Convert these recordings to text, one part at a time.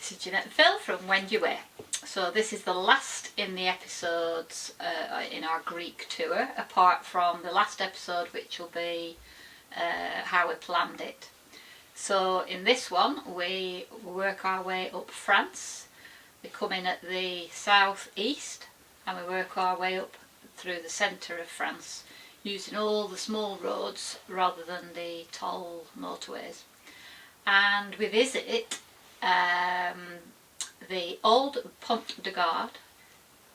This is Jeanette and Phil from When You Were. So this is the last in the episodes in our Greek tour, apart from the last episode, which will be how we planned it. So in this one we work our way up France. We come in at the south-east and we work our way up through the centre of France, using all the small roads rather than the toll motorways. And we visit the old Pont de Garde,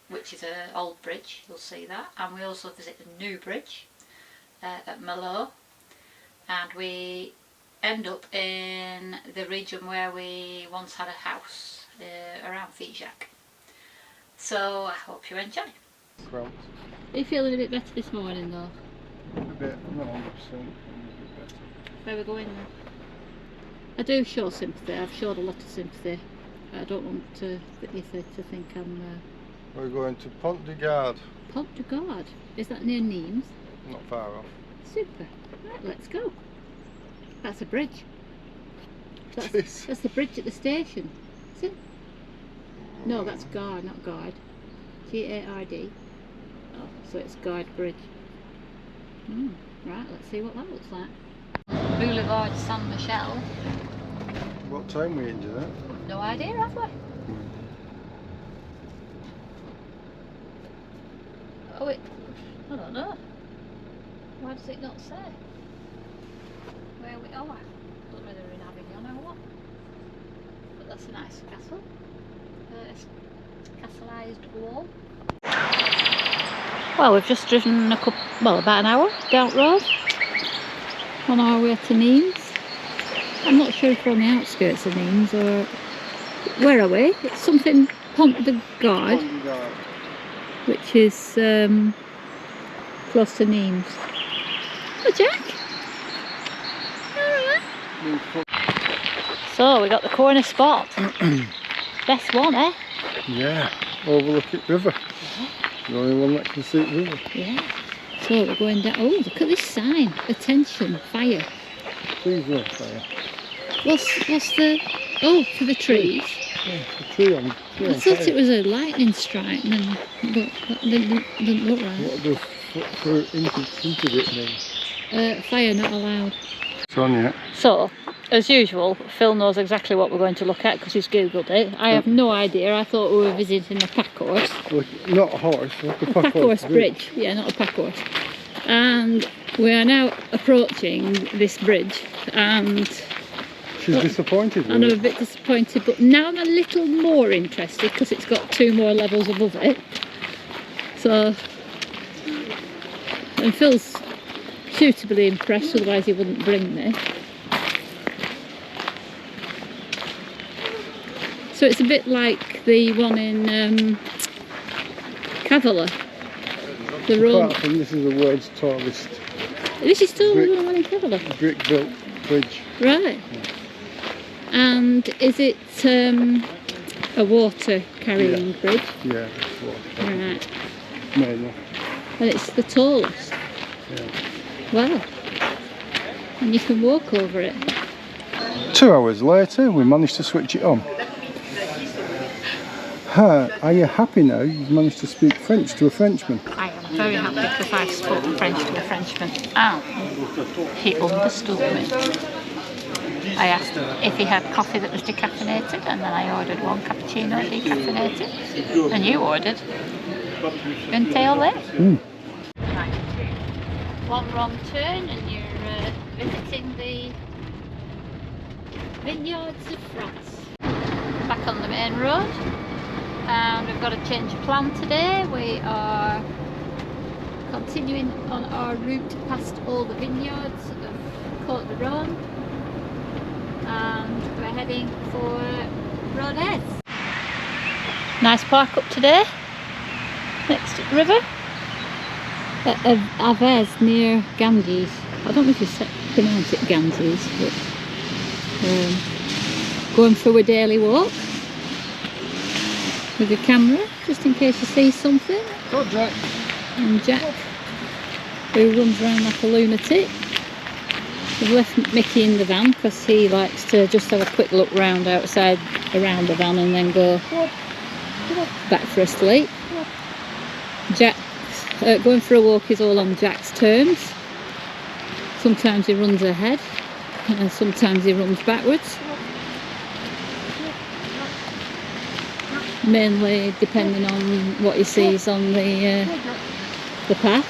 which is an old bridge, you'll see that, and we also visit the new bridge at Calais, and we end up in the region where we once had a house around Figeac. So I hope you enjoy. Cramps. Are you feeling a bit better this morning though? A bit, not 100%, a bit better. Where are we going then? I do show sympathy, I've showed a lot of sympathy. I don't want you to think I'm... We're going to Pont de Garde. Pont de Garde? Is that near Nimes? Not far off. Super. Right, let's go. That's a bridge. That's the bridge at the station. Is it? No, that's Gard, not Guard. G-A-R-D. Oh, so it's Guard Bridge. Right, let's see what that looks like. Boulevard Saint-Michel. What time we into that? No idea, have we? Oh, I don't know. Why does it not say where we are? I don't know whether we're in Avignon or what. But that's a nice castle. Castleised wall. Well, we've just driven about an hour down road on our way to Nimes. I'm not sure if we're on the outskirts of Nimes or... Where are we? It's something Pont de Garde, which is close to Nimes. Oh, Jack! Alright. So we got the corner spot. Best one, eh? Yeah, overlooking river. The only one that can see the river. Yeah. So we're going down. Oh, look at this sign. Attention, fire. Please no fire. What's the... Oh, for the trees. Yeah, the tree on I thought fire. it was a lightning strike, but that didn't look right. What does hinted it mean? Fire not allowed. It's on yet. So, as usual, Phil knows exactly what we're going to look at because he's googled it. I have no idea. I thought we were visiting a pack horse. Look, not a horse, like a Pack horse bridge. Yeah, not a pack horse. And we are now approaching this bridge, and she's disappointed with I'm a it. bit disappointed, but now I'm a little more interested because it's got 2 more levels above it. So, and Phil's suitably impressed, otherwise he wouldn't bring me. So it's a bit like the one in Calais. The road. Apart from this is the world's tallest This is still the one in Calais. brick built bridge. Right. Yeah. And is it a water carrying bridge? Yeah, it's water. Right. Mainly. And it's the tallest. Yeah. Wow. And you can walk over it. 2 hours later, we managed to switch it on. Are you happy now? You've managed to speak French to a Frenchman. I am very happy because I've spoken French to a Frenchman and he understood me. I asked him if he had coffee that was decaffeinated, and then I ordered 1 cappuccino decaffeinated, and you ordered un thé au lait. Right. 1 wrong turn and you're visiting the vineyards of France. Back on the main road, and we've got a change of plan today. We are continuing on our route past all the vineyards of Côte de Rhône, and we're heading for Rosetta. Nice park up today next to the river at Aves near Ganges. I don't know if you pronounce it Ganges, but going for a daily walk with a camera just in case you see something. Go, Jack. And Jack, who runs around like a lunatic. We've left Mickey in the van because he likes to just have a quick look round outside around the van and then go back for a sleep. Jack's going for a walk is all on Jack's terms. Sometimes he runs ahead and sometimes he runs backwards. Mainly depending on what he sees on the path.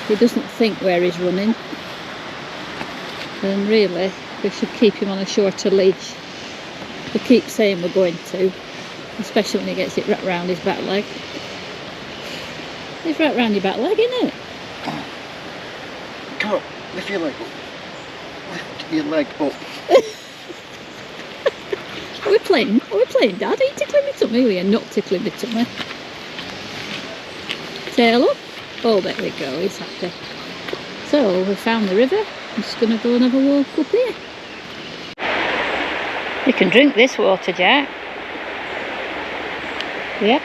He doesn't think where he's running, and really we should keep him on a shorter leash. We keep saying we're going to, especially when he gets it wrapped round his back leg. It's wrapped round your back leg, isn't it? Come on, lift your leg up. Lift your leg up. We're playing, Dad. Are you tickling me tummy? You're not tickling me tummy. Tail up. Oh, there we go, he's happy. So, we found the river. I'm just going to go and have a walk up here. You can drink this water, Jack. Yep.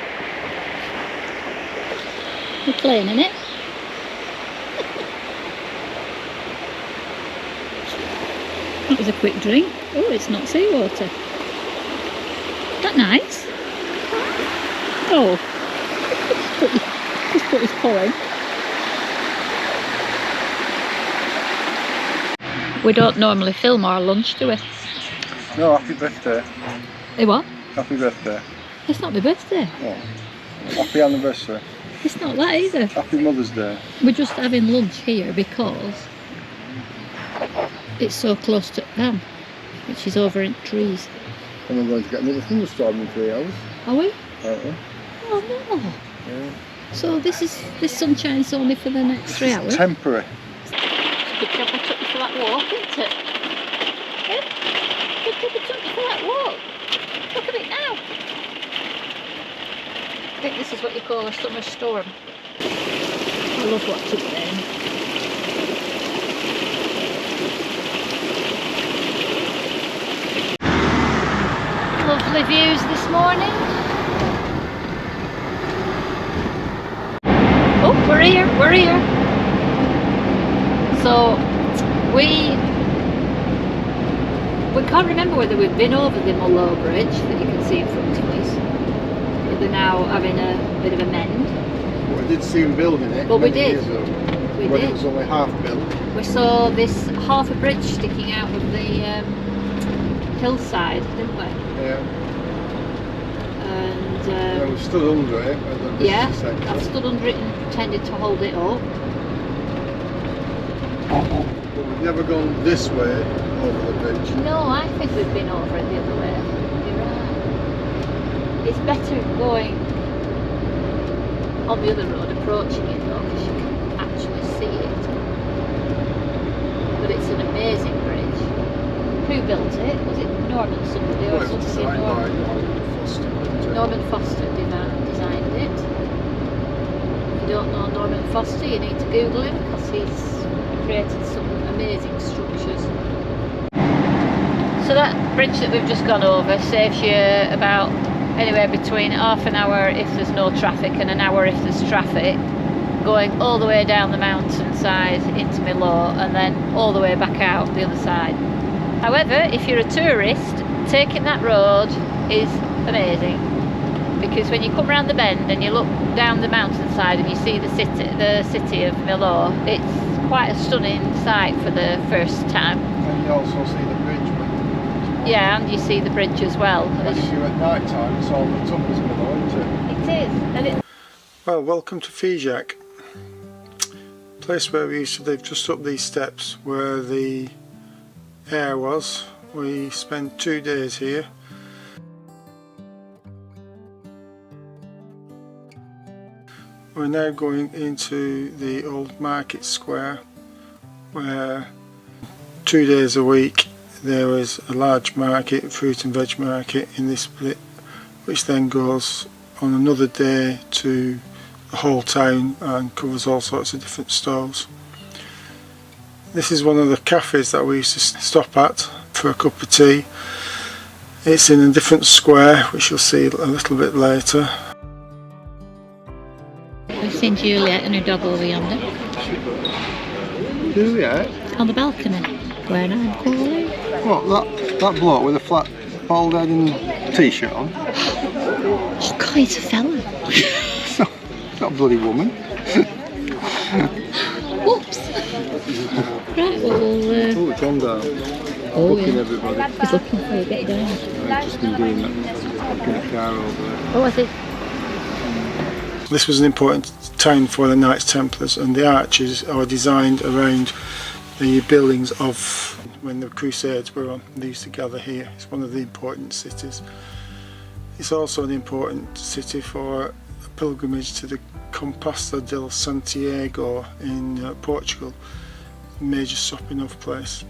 You're playing in it. That was a quick drink. Oh, it's not seawater. Is that nice? Oh. Just put his paw in. We don't normally film our lunch, do we? No, happy birthday. Hey, what? Happy birthday. It's not my birthday. Oh. Happy anniversary. It's not that either. Happy Mother's Day. We're just having lunch here because it's so close to Pam, which is over in trees. And we're going to get another thunderstorm in 3 hours. Are we? Aren't we? Oh no. Yeah. So this sunshine's only for the next 3 hours? Temporary. Good job I took you for that walk, isn't it? Yeah? Good job I took you for that walk. Look at it now. I think this is what you call a summer storm. I love watching them. Lovely views this morning. Oh, we're here. So we can't remember whether we've been over the Mullow Bridge that you can see in front of us. They're now having a bit of a mend. Well, we did see them building it. But we many did. Years ago, We when did. It was only half built. We saw this half a bridge sticking out of the hillside, didn't we? Yeah. And Yeah, we stood under it at the yeah, visitor centre. I stood under it and pretended to hold it up. But we've never gone this way over the bridge. No, I think we've been over it the other way. You're right. It's better going on the other road, approaching it though, because you can actually see it. But it's an amazing bridge. Who built it? Was it Norman somebody or Well, it was something? designed by Norman Foster. wasn't it? Norman Foster designed it. If you don't know Norman Foster, you need to Google him because he's created some amazing structures. So that bridge that we've just gone over saves you about anywhere between half an hour if there's no traffic and an hour if there's traffic, going all the way down the mountainside into Mullow and then all the way back out the other side. However, if you're a tourist, taking that road is amazing, because when you come round the bend and you look down the mountainside and you see the city of Mullow, it's quite a stunning sight for the first time. And you also see the bridge. Yeah, and you see the bridge as well. And if you're at night time, it's all lit up as Mullow, isn't it? It is. And it... Well, welcome to Figeac. Place where we used to live, just up these steps where the air was. We spent 2 days here. We're now going into the old market square, where 2 days a week there is a large market, fruit and veg market in this bit, which then goes on another day to the whole town and covers all sorts of different stalls. This is one of the cafes that we used to stop at for a cup of tea. It's in a different square, which you'll see a little bit later. We've seen Juliet and her dog over yonder. Juliet? on the balcony when I'm calling. What, that bloke with a flat bald head and t-shirt on? Oh God, he's a fella. It's not a bloody woman. Whoops. Right, well, Oh, it's on down. Looking everybody. He's looking for you, get down. I've just been doing that. Looking at a car over there. Oh, I see. This was an important town for the Knights Templars, and the arches are designed around the buildings of when the Crusades were on. They used to gather here. It's one of the important cities. It's also an important city for a pilgrimage to the Compostela del Santiago in Portugal, a major stopping off place.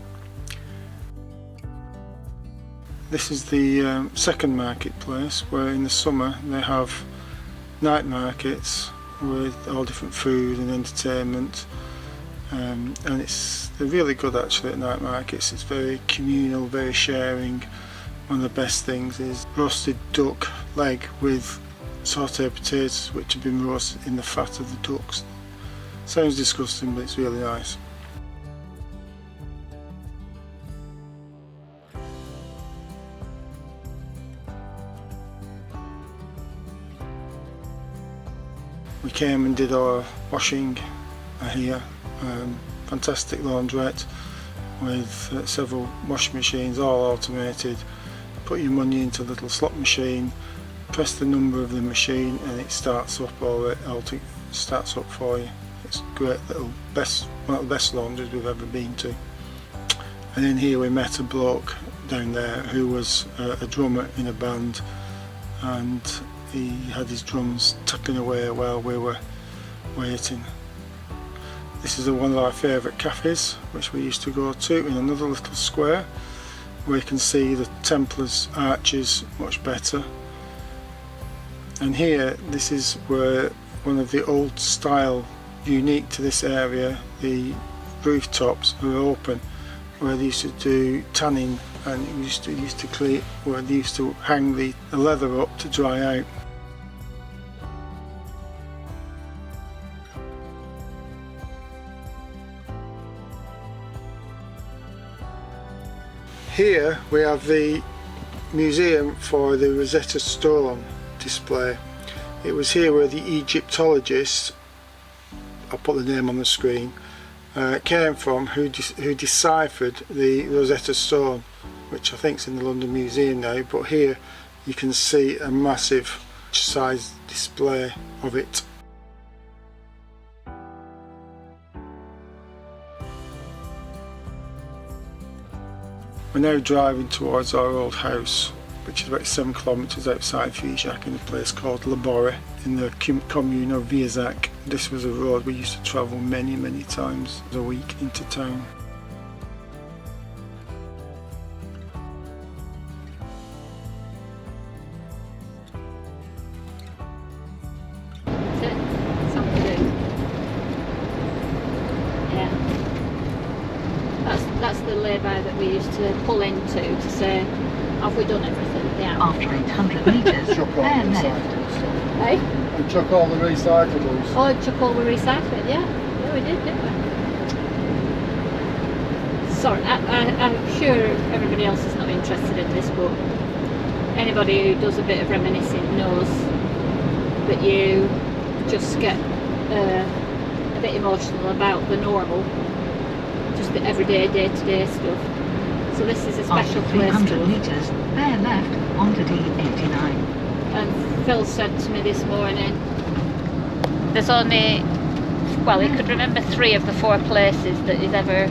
This is the second marketplace, where in the summer they have night markets with all different food and entertainment, and they're really good actually at night markets. It's very communal, very sharing. One of the best things is roasted duck leg with sautéed potatoes which have been roasted in the fat of the ducks. Sounds disgusting, but it's really nice. We came and did our washing here. Fantastic laundrette with several washing machines, all automated. Put your money into a little slot machine, press the number of the machine, and it starts up starts up for you. It's a great little one of the best laundries we've ever been to. And in here we met a bloke down there who was a drummer in a band, and he had his drums tapping away while we were waiting. This is one of our favourite cafes, which we used to go to in another little square, where you can see the Templars arches much better. And here, this is where one of the old style, unique to this area, the rooftops are open, where they used to do tanning, and it used to clean, where they used to hang the leather up to dry out. Here we have the museum for the Rosetta Stone display. It was here where the Egyptologists, I'll put the name on the screen, came from, who deciphered the Rosetta Stone, which I think is in the London Museum now, but here you can see a massive size display of it. We're now driving towards our old house, which is about 7 kilometres outside Figeac, in a place called Labore in the commune of Figeac. This was a road we used to travel many times a week into town. That's the lay-by that we used to pull into to say, have we done everything? Yeah. After 800 metres, Chuck all turn the left. recyclables. Hey? And chuck all the recyclables. Oh, chuck all the recycling, yeah. Yeah, we did, didn't we? Sorry, I'm sure everybody else is not interested in this, but anybody who does a bit of reminiscing knows that you just get a bit emotional about the normal, just the everyday, day-to-day stuff. So this is a special After place 300 to us. metres, bear left onto D89. And Phil said to me this morning, there's only, well, he could remember 3 of the 4 places that he's ever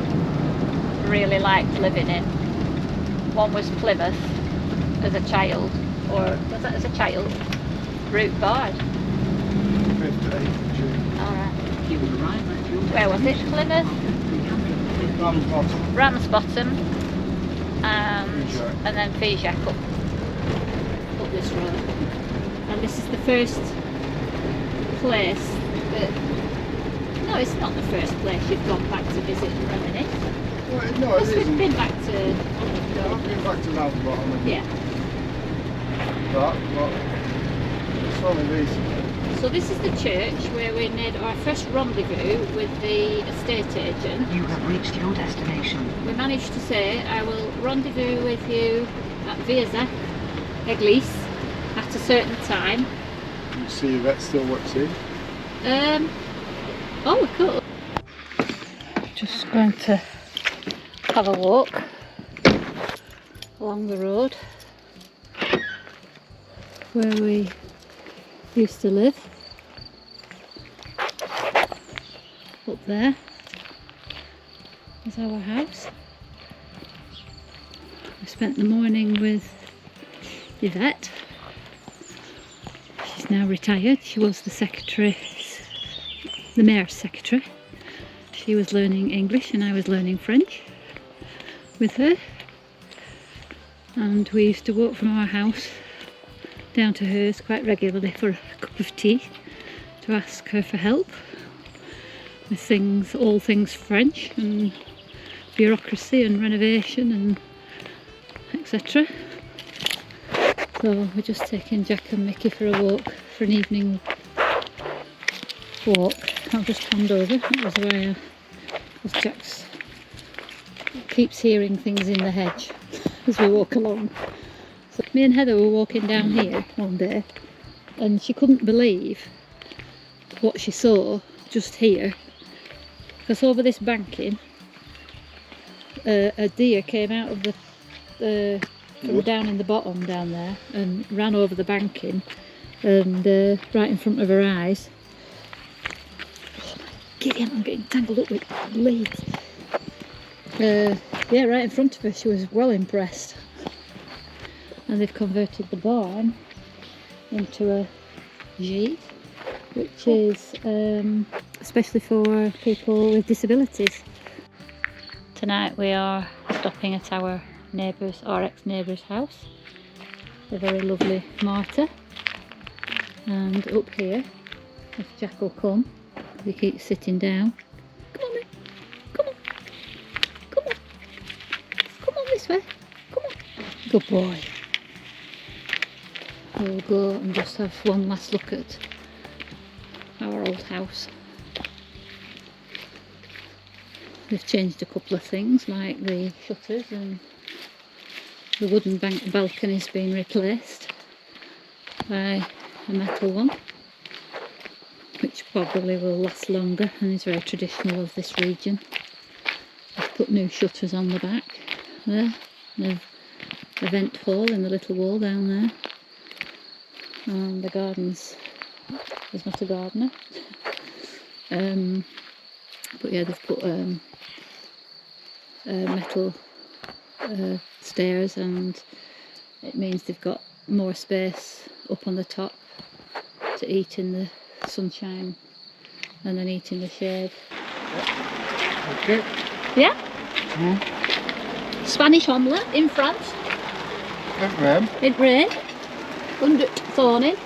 really liked living in. One was Plymouth as a child, or was that as a child? Route Board. 5th to 8th of June. Alright. You will arrive at your Where was it? Plymouth, Ramsbottom. Ramsbottom, and then Figeac up this road. And this is the first place that, no, it's not the first place you've gone back to visit and reminisce. Well, no, Because it we've isn't. been back to, I've been back to Ramsbottom and yeah. that, but it's only recently. So this is the church where we made our first rendezvous with the estate agent. You have reached your destination. We managed to say, I will rendezvous with you at Figeac, Calais, at a certain time. You see if that still works in. Oh, we could. Just going to have a walk along the road where we used to live. Up there is our house. I spent the morning with Yvette. She's now retired. She was the secretary, the mayor's secretary. She was learning English and I was learning French with her. And we used to walk from our house down to hers quite regularly for a cup of tea to ask her for help with things, all things French and bureaucracy and renovation and etc. So we're just taking Jack and Mickey for a walk, for an evening walk. I'll just hand over. That was where Jack's keeps hearing things in the hedge as we walk along. So me and Heather were walking down here one day and she couldn't believe what she saw just here, because over this banking a deer came out of the from down in the bottom down there and ran over the banking and right in front of her eyes. Gideon, I'm getting tangled up with leaves. Yeah, right in front of her. She was well impressed. And they've converted the barn into a gîte, which is especially for people with disabilities. Tonight we are stopping at our neighbour's, our ex-neighbour's house. A very lovely Marta. And up here, if Jack will come, he keeps sitting down. Come on then, come on, come on, come on this way, come on. Good boy. We'll go and just have one last look at our old house. They've changed a couple of things, like the shutters, and the wooden balcony's been replaced by a metal one, which probably will last longer and is very traditional of this region. They've put new shutters on the back there, and a vent hole in the little wall down there. And the gardens, there's not a gardener. But yeah, they've put metal stairs, and it means they've got more space up on the top to eat in the sunshine and then eat in the shade. Okay. Yeah? Spanish omelette in France. It rained. Under thorning.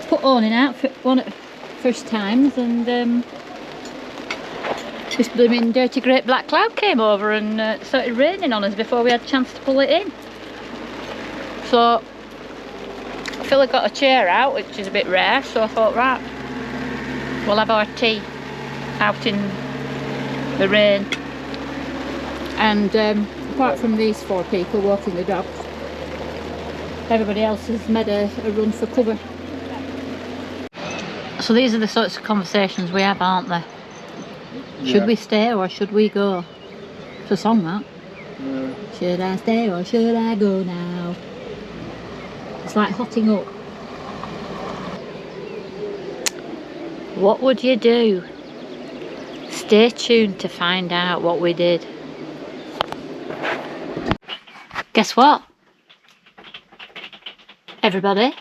Put awning out for one at first times, and this blooming dirty great black cloud came over and started raining on us before we had a chance to pull it in. So Phil got a chair out, which is a bit rare, so I thought, right, we'll have our tea out in the rain. And apart from these four people walking the dogs, everybody else has made a run for cover. So these are the sorts of conversations we have, aren't they? Yeah. Should we stay or should we go? It's a song, that. Yeah. Should I stay or should I go now? It's like hotting up. What would you do? Stay tuned to find out what we did. Guess what? Everybody,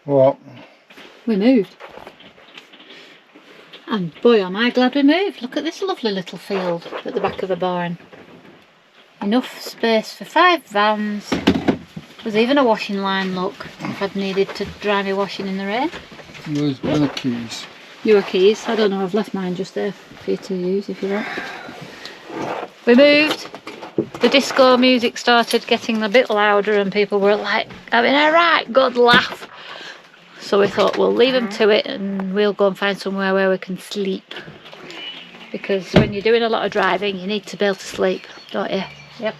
What? we moved. And boy, am I glad we moved. Look at this lovely little field at the back of the barn. Enough space for 5 vans. There's even a washing line, look, if I'd needed to dry my washing in the rain. Where's my keys? Your keys? I don't know, I've left mine just there for you to use if you want. We moved. The disco music started getting a bit louder and people were like having a right good laugh. So we thought we'll leave them to it and we'll go and find somewhere where we can sleep. Because when you're doing a lot of driving, you need to be able to sleep, don't you? Yep.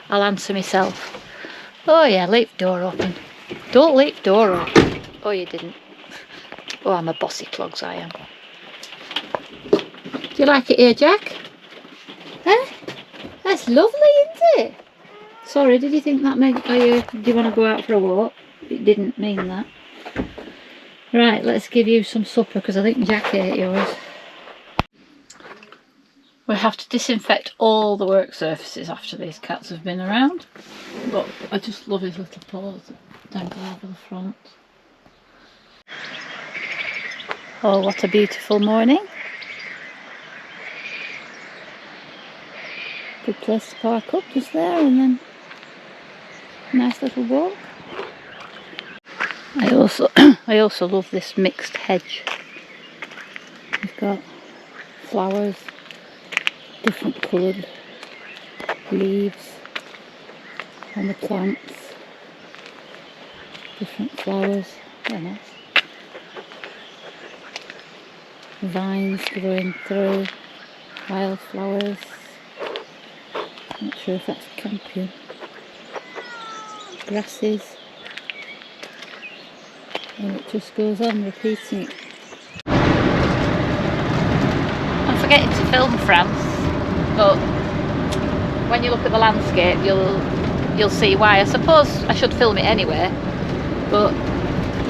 I'll answer myself. Oh yeah, leave the door open. Don't leave the door open. Oh, you didn't. Oh, I'm a bossy clogs, I am. Do you like it here, Jack? Huh? That's lovely, isn't it? Sorry, did you think that meant, do you want to go out for a walk? It didn't mean that. Right, let's give you some supper because I think Jack ate yours. We have to disinfect all the work surfaces after these cats have been around. But I just love his little paws that dangle over the front. Oh, what a beautiful morning. Good place to park up just there and then nice little walk. I also love this mixed hedge. We've got flowers, different coloured leaves on the plants, different flowers, very nice. Vines growing through, wildflowers. Not sure if that's campion. Grasses. And it just goes on repeating it. I'm forgetting to film France, but when you look at the landscape you'll see why. I suppose I should film it anyway, but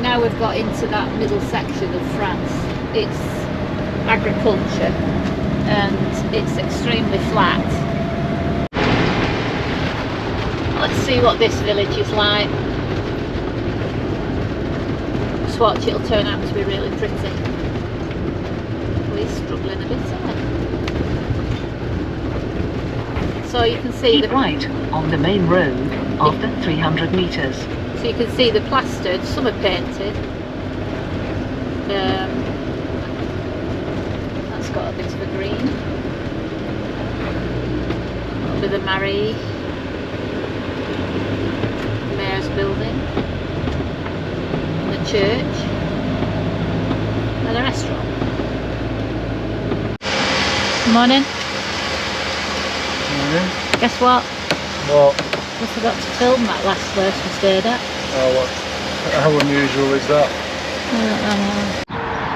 now we've got into that middle section of France, it's agriculture and it's extremely flat. Let's see what this village is like. Swatch, it'll turn out to be really pretty. We're struggling a bit, isn't it? So you can see keep right on the main road after 300 metres. So you can see the plastered, some are painted. That's got a bit of a green. Over the Marie Mayor's building. The church. And a restaurant. Morning. Morning. Guess what? What? We forgot to film that last place we stayed at. Oh, what? How unusual is that?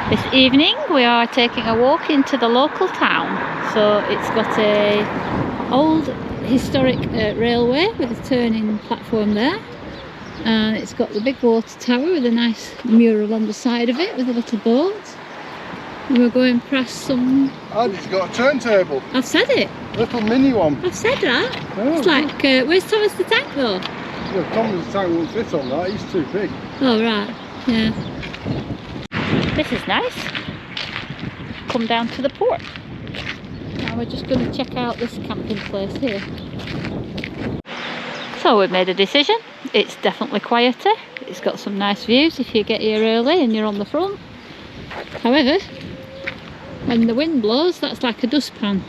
This evening we are taking a walk into the local town. So it's got a old historic railway with a turning platform there. And it's got the big water tower with a nice mural on the side of it with a little boat. And we're going past some... And it's got a turntable. I've said it. Little mini one. I've said that. Oh, It's like, where's Thomas the Tank though? Well, Thomas the Tank won't fit on that, he's too big. Oh right, yeah. This is nice. Come down to the port. Now we're just going to check out this camping place here. So we've made a decision. It's definitely quieter. It's got some nice views if you get here early and you're on the front. However, when the wind blows, that's like a dustpan.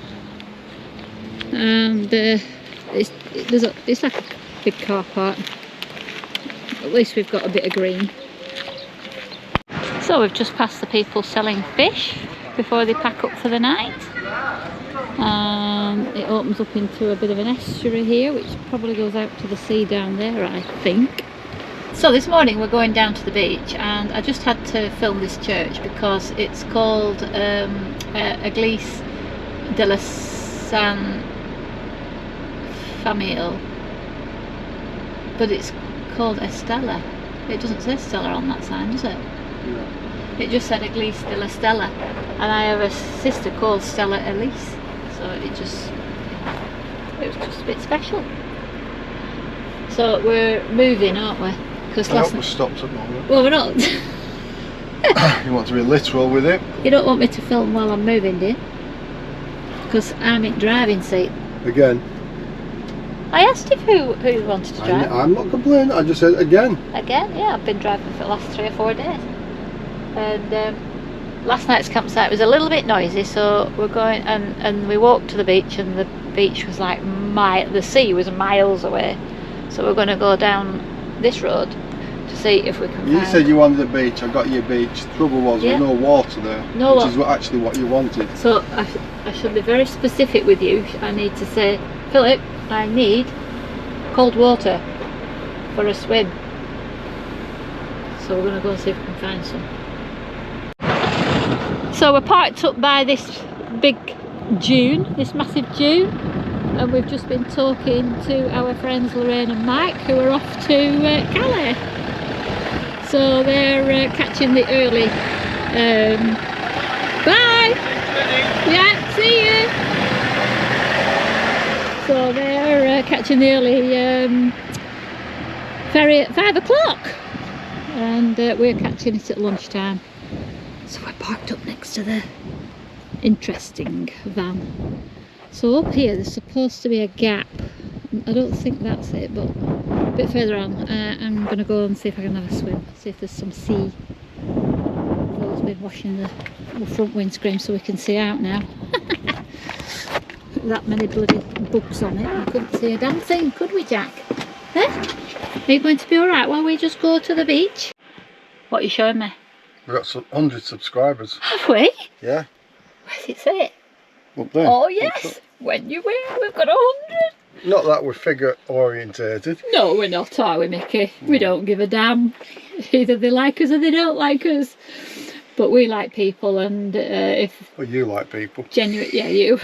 And it's like a big car park. At least we've got a bit of green. So we've just passed the people selling fish before they pack up for the night. It opens up into a bit of an estuary here, which probably goes out to the sea down there, I think. So this morning we're going down to the beach, and I just had to film this church because it's called Église de la Sainte Famille, but it's called Estella. It doesn't say Stella on that sign, does it? No. It just said Église de la Stella, and I have a sister called Stella Elise, so it was just a bit special. So we're moving, aren't we? Because I hope we're stopped at the moment. well, we're not. You want to be literal with it? You don't want me to film while I'm moving, do you? Because I'm in driving seat. Again. I asked if who wanted to drive. I'm not complaining, I just said again. Again, yeah, I've been driving for the last 3 or 4 days. And last night's campsite was a little bit noisy, so we're going and we walked to the beach, and the beach was like the sea was miles away. So we're going to go down this road to see if we can You find... said you wanted a beach, I got you a beach. Trouble was, Yeah. there's no water there, No which is actually what you wanted. So I should be very specific with you. I need to say, Philip, I need cold water for a swim. So we're going to go and see if we can find some. So we're parked up by this big dune, this massive dune, and we've just been talking to our friends Lorraine and Mike, who are off to Calais. So they're catching the early. Bye! Yeah, see you! So they're catching the early ferry at 5 o'clock, and we're catching it at lunchtime. So we're parked up next to the interesting van. So up here there's supposed to be a gap. I don't think that's it, but a bit further on I'm going to go and see if I can have a swim, see if there's some sea. I've been washing the front windscreen so we can see out now. That many bloody bugs on it, we couldn't see a damn thing, could we, Jack? Eh? Are you going to be alright while we just go to the beach? What are you showing me? We've got 100 subscribers. Have we? Yeah. Where's it say? Up there. Oh yes, when you win, we've got 100. Not that we're figure orientated. No, we're not, are we, Mickey? We don't give a damn. Either they like us or they don't like us. But we like people, and if... Well, you like people. Genuine, yeah, you.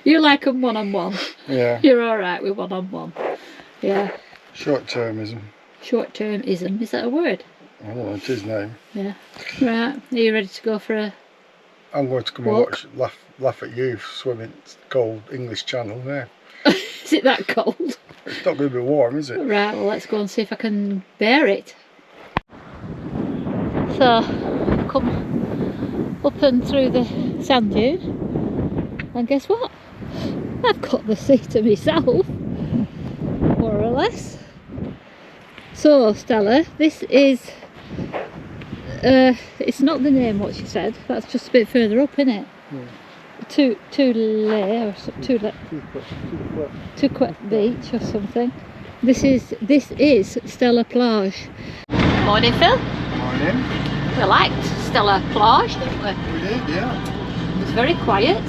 You like them one-on-one. Yeah. You're alright with one-on-one. Yeah. Short-termism. Short-termism, is that a word? I don't know, it's his name. Yeah. Right, are you ready to go for a... I'm going to come walk? and laugh at you swimming cold English Channel now. Is it that cold? It's not going to be warm, is it? Right, well let's go and see if I can bear it. So, come up and through the sand dune, and guess what? I've got the sea to myself, more or less. So, Stella, this is, it's not the name what she said, that's just a bit further up, isn't it? Yeah. Tuquet Beach or something. This is Stella Plage. Morning, Phil. Morning. We liked Stella Plage, didn't we? We did, yeah. It was very quiet.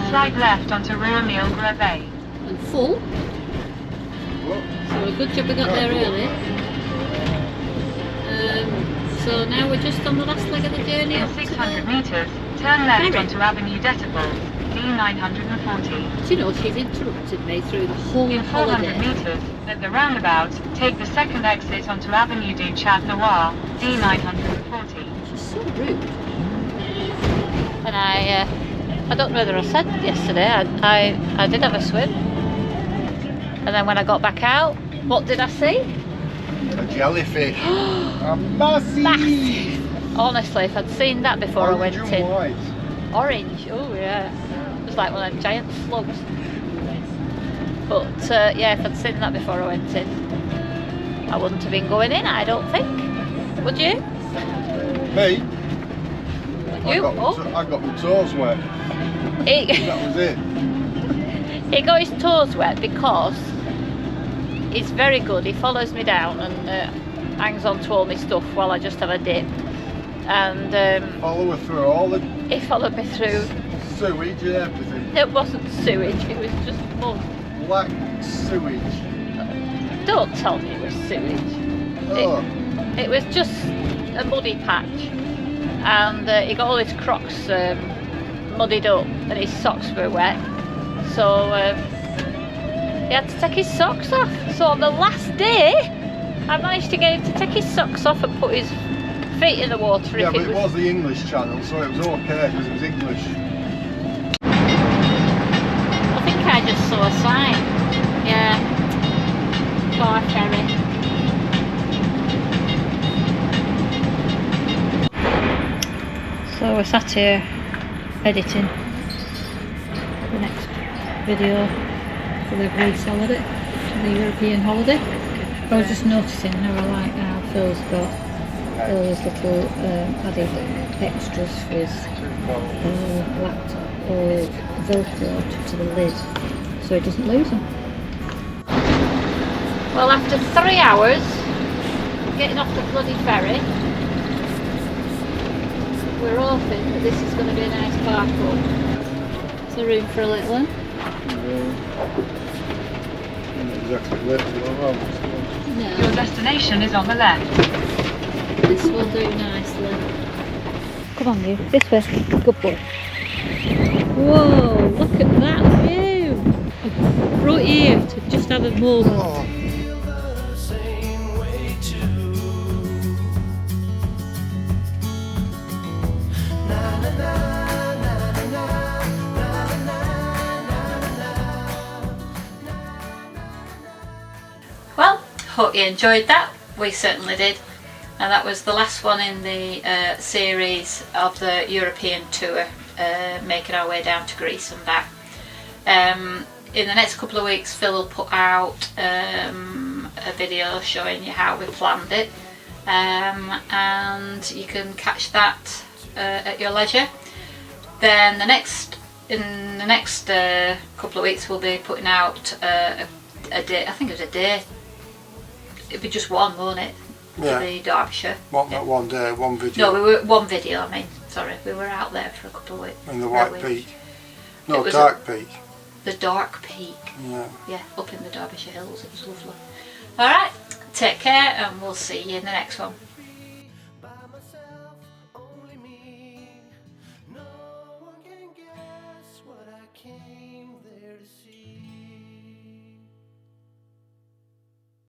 Slide left onto Ruamil Grave. And full. Look. So a good job we got there early. So now we're just on the last leg of the journey In up to 600 the... metres, turn left ferry. onto Avenue d'Etaples, D940. Do you know, she's interrupted me through the whole In 400 holiday. metres, at the roundabout, take the second exit onto Avenue du Chat Noir, D940. She's so rude. And I don't know whether I said yesterday, I did have a swim. And then when I got back out, what did I see? A jellyfish. A massive. Massive. Honestly, if I'd seen that before Orange I went and in. white. Orange, oh yeah. It was like one of them giant slugs. But yeah, if I'd seen that before I went in, I wouldn't have been going in, I don't think. Would you? Me? You? I got my toes wet. That was it. He got his toes wet because he's very good. He follows me down and hangs on to all my stuff while I just have a dip. And Follow her through all the he followed me through. sewage and everything. It wasn't sewage, it was just mud. Black sewage. Don't tell me it was sewage. Oh. It was just a muddy patch. And he got all his Crocs muddied up and his socks were wet. So he had to take his socks off. So on the last day, I managed to get him to take his socks off and put his feet in the water. Yeah, If but it was the English channel, so it was okay because it was English. I think I just saw a sign. Yeah. Car ferry. So we're sat here editing the next video for the Greece holiday, the European holiday. I was just noticing how I like how Phil's got all those little added extras for his laptop or Velcro to the lid so he doesn't lose them. Well, after 3 hours getting off the bloody ferry, we're hoping that this is going to be a nice park up. There's a room for a little one. Exactly lit as well. No, Your destination is on the left. this will do nicely. Come on, you. This way. Good boy. Whoa, look at that view. I brought you here to just have a moment. Oh. Well, hope you enjoyed that. We certainly did. And that was the last one in the series of the European tour, making our way down to Greece and back. In the next couple of weeks, Phil will put out a video showing you how we planned it, and you can catch that at your leisure. Then in the next couple of weeks, we'll be putting out a day. I think it was a day. It'd be just one, won't it? Yeah. To the Derbyshire. What, not one day, one video. No, we were one video. I mean, sorry, we were out there for a couple of weeks. In the White weeks. Peak. No, It was Dark Peak. The Dark Peak. Yeah. Yeah, up in the Derbyshire Hills. It was lovely. All right, take care, and we'll see you in the next one.